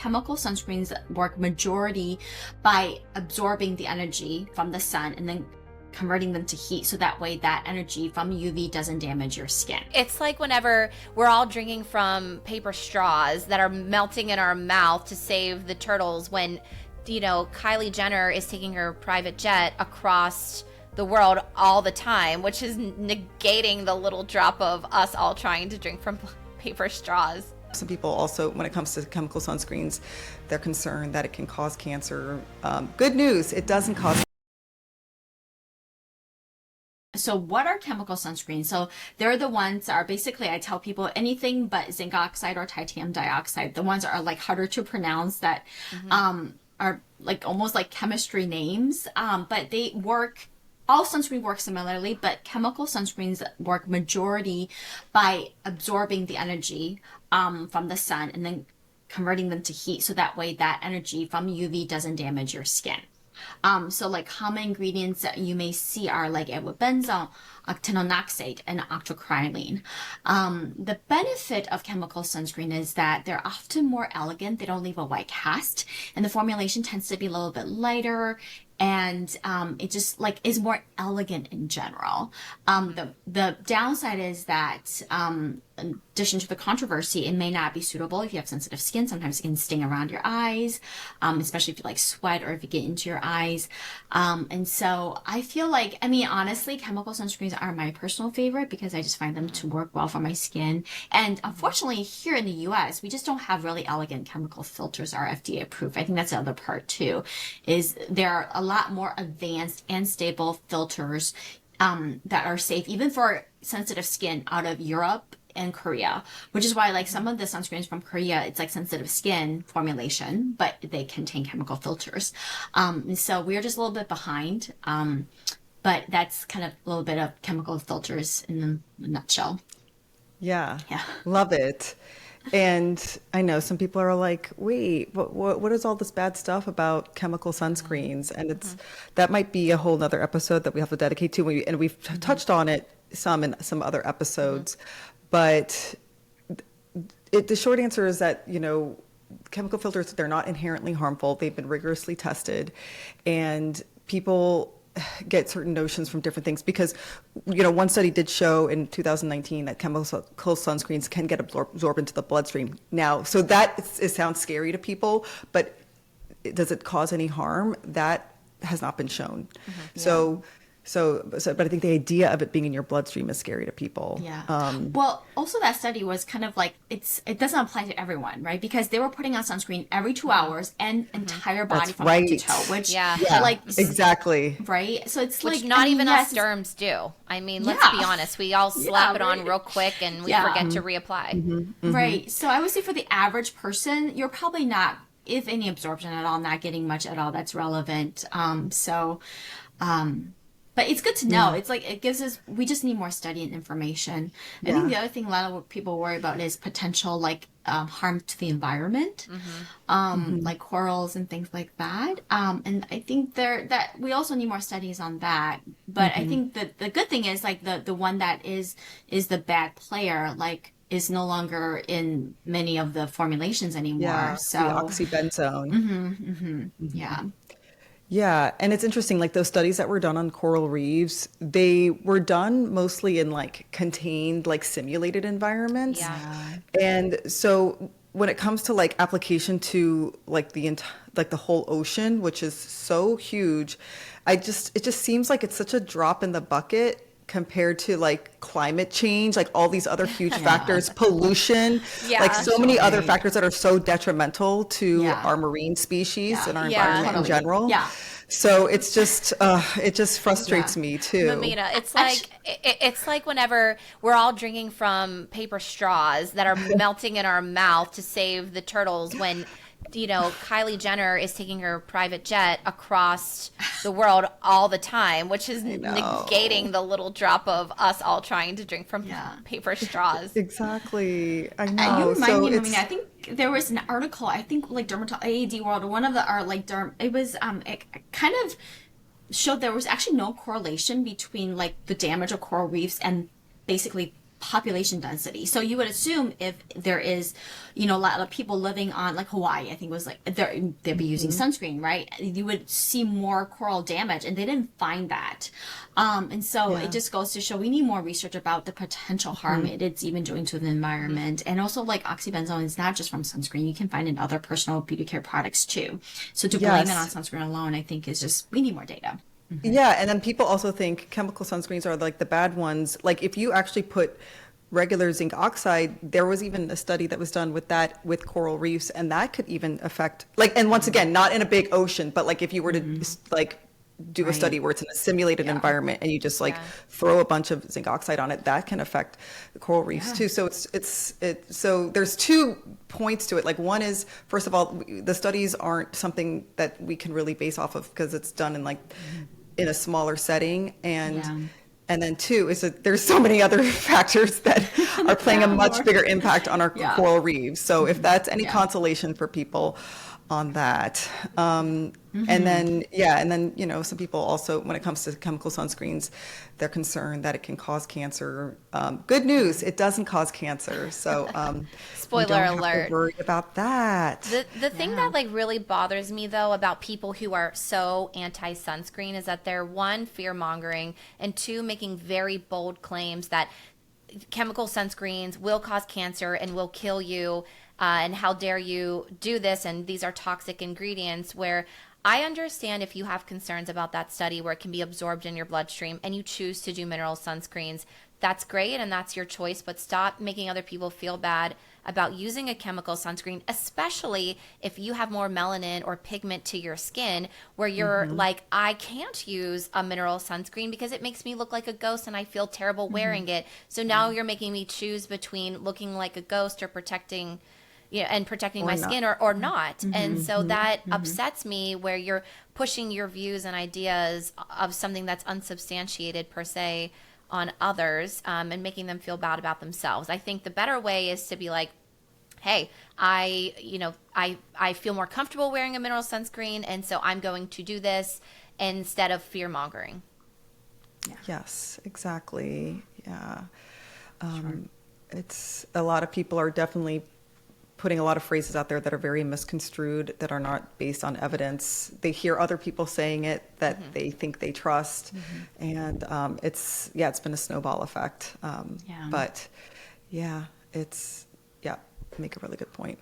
chemical sunscreens work majority by absorbing the energy from the sun and then converting them to heat, so that way that energy from UV doesn't damage your skin. It's like whenever we're all drinking from paper straws that are melting in our mouth to save the turtles when, you know, Kylie Jenner is taking her private jet across the world all the time, which is negating the little drop of us all trying to drink from paper straws. Some people also, when it comes to chemical sunscreens, they're concerned that it can cause cancer. Good news, it doesn't cause. So what are chemical sunscreens? So they're the ones that are basically, I tell people anything but zinc oxide or titanium dioxide. The ones that are like harder to pronounce that are like almost like chemistry names, but they work. All sunscreen work similarly, but chemical sunscreens work majority by absorbing the energy from the sun and then converting them to heat, so that way that energy from UV doesn't damage your skin. So like common ingredients that you may see are like benzone, octanoxate, oxide, and octocrylene. The benefit of chemical sunscreen is that they're often more elegant. They don't leave a white cast, and the formulation tends to be a little bit lighter, and it just like is more elegant in general. The downside is that in addition to the controversy, it may not be suitable if you have sensitive skin. Sometimes it can sting around your eyes, especially if you like sweat or if you get into your eyes. And so I feel like, I mean, honestly, chemical sunscreens are my personal favorite because I just find them to work well for my skin. And unfortunately, here in the US, we just don't have really elegant chemical filters that are FDA approved. I think that's the other part too, is there are a lot more advanced and stable filters that are safe, even for sensitive skin out of Europe and Korea, which is why like some of the sunscreens from Korea, it's like sensitive skin formulation, but they contain chemical filters. And so we're just a little bit behind. But that's kind of a little bit of chemical filters in a nutshell. Yeah. Yeah. Love it. And I know some people are like, wait, what is all this bad stuff about chemical sunscreens? And it's that might be a whole nother episode that we have to dedicate to. And we've touched on it some in some other episodes. But the short answer is that, you know, chemical filters, they're not inherently harmful. They've been rigorously tested. And people get certain notions from different things because, you know, one study did show in 2019 that chemical sunscreens can get absorbed into the bloodstream. Now, so that it sounds scary to people, but does it cause any harm? That has not been shown. So, but I think the idea of it being in your bloodstream is scary to people. Yeah. Well, also that study was kind of like, it doesn't apply to everyone, right? Because they were putting on sunscreen every 2 hours and entire body from head to toe, which like exactly. Right. So it's which like not even us derms do. I mean, let's be honest. We all slap it on real quick and we forget to reapply. Right. So I would say for the average person, you're probably not, if any absorption at all, not getting much at all that's relevant. But it's good to know. It's like, it gives us, we just need more study and information. I think the other thing a lot of people worry about is potential like harm to the environment, like corals and things like that. And I think that we also need more studies on that. But I think that the good thing is like the one that is the bad player, like is no longer in many of the formulations anymore. Yeah, so the oxybenzone. Yeah. Yeah, and it's interesting, like those studies that were done on coral reefs, they were done mostly in like contained, like simulated environments. Yeah. And so when it comes to like application to like the whole ocean, which is so huge, it just seems like it's such a drop in the bucket compared to like climate change, like all these other huge factors, pollution, like so many other factors that are so detrimental to our marine species and our environment in general. Yeah. So it's just, it just frustrates me too. Mamina, it's like whenever we're all drinking from paper straws that are melting in our mouth to save the turtles when, you know, Kylie Jenner is taking her private jet across the world all the time, which is negating the little drop of us all trying to drink from paper straws. Exactly. I know. You remind me, I think there was an article, I think like AAD World, or one of the it was it kind of showed there was actually no correlation between like the damage of coral reefs and basically population density. So you would assume if there is, you know, a lot of people living on like Hawaii, I think was like they'd be using sunscreen, right? You would see more coral damage, and they didn't find that. And so it just goes to show we need more research about the potential harm it's even doing to the environment. And also like oxybenzone is not just from sunscreen. You can find in other personal beauty care products too. So to blame it on sunscreen alone, I think is just, we need more data. Yeah, and then people also think chemical sunscreens are like the bad ones. Like if you actually put regular zinc oxide, there was even a study that was done with that with coral reefs, and that could even affect like, and once again, not in a big ocean, but like if you were to like do a study where it's in a simulated environment and you just like throw a bunch of zinc oxide on it, that can affect the coral reefs too. So so there's 2 points to it. Like one is, first of all, the studies aren't something that we can really base off of because it's done in like in a smaller setting, and then 2 is that there's so many other factors that are playing a much bigger impact on our coral reefs. So if that's any consolation for people on that. And then, you know, some people also, when it comes to chemical sunscreens, they're concerned that it can cause cancer. Good news, it doesn't cause cancer. So Spoiler you don't alert. have to worry about that. The thing that like really bothers me though about people who are so anti-sunscreen is that they're, 1, fear mongering, and 2, making very bold claims that chemical sunscreens will cause cancer and will kill you. And how dare you do this? And these are toxic ingredients, where I understand if you have concerns about that study where it can be absorbed in your bloodstream and you choose to do mineral sunscreens. That's great and that's your choice, but stop making other people feel bad about using a chemical sunscreen, especially if you have more melanin or pigment to your skin, where you're like, I can't use a mineral sunscreen because it makes me look like a ghost and I feel terrible wearing it. So now you're making me choose between looking like a ghost or protecting my skin or not. And so that upsets me, where you're pushing your views and ideas of something that's unsubstantiated per se on others, and making them feel bad about themselves. I think the better way is to be like, hey, I feel more comfortable wearing a mineral sunscreen, and so I'm going to do this, instead of fear mongering. Yes, exactly. Yeah. It's a lot of people are definitely putting a lot of phrases out there that are very misconstrued, that are not based on evidence. They hear other people saying it that they think they trust, and it's been a snowball effect. But make a really good point.